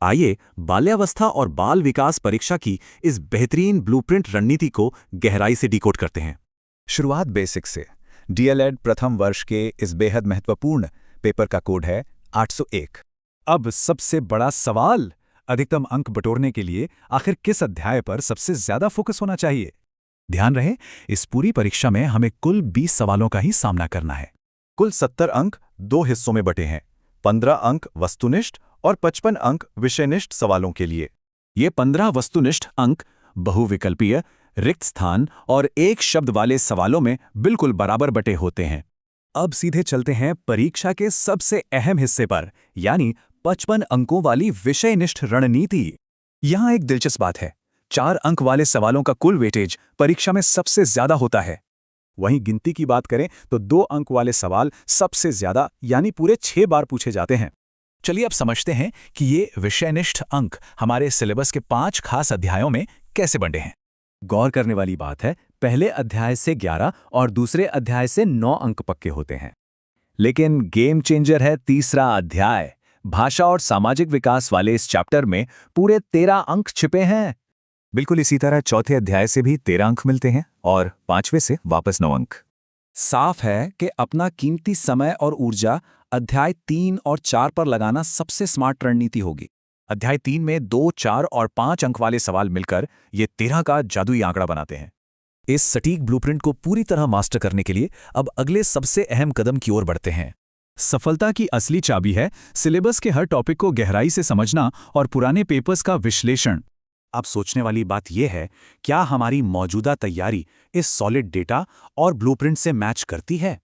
आइए बाल्यावस्था और बाल विकास परीक्षा की इस बेहतरीन ब्लूप्रिंट रणनीति को गहराई से डिकोड करते हैं। शुरुआत बेसिक से। डीएलएड प्रथम वर्ष के इस बेहद महत्वपूर्ण पेपर का कोड है 801। अब सबसे बड़ा सवाल, अधिकतम अंक बटोरने के लिए आखिर किस अध्याय पर सबसे ज्यादा फोकस होना चाहिए? ध्यान रहे, इस पूरी परीक्षा में हमें कुल 20 सवालों का ही सामना करना है। कुल 70 अंक दो हिस्सों में बटे हैं, 15 अंक वस्तुनिष्ठ और 55 अंक विषयनिष्ठ सवालों के लिए। ये 15 वस्तुनिष्ठ अंक बहुविकल्पीय, रिक्त स्थान और एक शब्द वाले सवालों में बिल्कुल बराबर बटे होते हैं। अब सीधे चलते हैं परीक्षा के सबसे अहम हिस्से पर, यानी 55 अंकों वाली विषयनिष्ठ रणनीति। यहाँ एक दिलचस्प बात है, 4 अंक वाले सवालों का कुल वेटेज परीक्षा में सबसे ज्यादा होता है। वहीं गिनती की बात करें तो 2 अंक वाले सवाल सबसे ज्यादा यानी पूरे 6 बार पूछे जाते हैं। चलिए अब समझते हैं कि ये विषयनिष्ठ अंक हमारे सिलेबस के 5 खास अध्यायों में कैसे बंटे हैं। गौर करने वाली बात है, पहले अध्याय से 11 और दूसरे अध्याय से 9 अंक पक्के होते हैं। लेकिन गेम चेंजर है तीसरा अध्याय। भाषा और सामाजिक विकास वाले इस चैप्टर में पूरे 13 अंक छिपे हैं। बिल्कुल इसी तरह चौथे अध्याय से भी 13 अंक मिलते हैं और 5वें से वापस 9 अंक। साफ है कि अपना कीमती समय और ऊर्जा अध्याय 3 और 4 पर लगाना सबसे स्मार्ट रणनीति होगी। अध्याय 3 में 2, 4 और 5 अंक वाले सवाल मिलकर ये 13 का जादुई आंकड़ा बनाते हैं। इस सटीक ब्लूप्रिंट को पूरी तरह मास्टर करने के लिए अब अगले सबसे अहम कदम की ओर बढ़ते हैं। सफलता की असली चाबी है सिलेबस के हर टॉपिक को गहराई से समझना और पुराने पेपर्स का विश्लेषण। अब सोचने वाली बात यह है, क्या हमारी मौजूदा तैयारी इस सॉलिड डेटा और ब्लूप्रिंट से मैच करती है?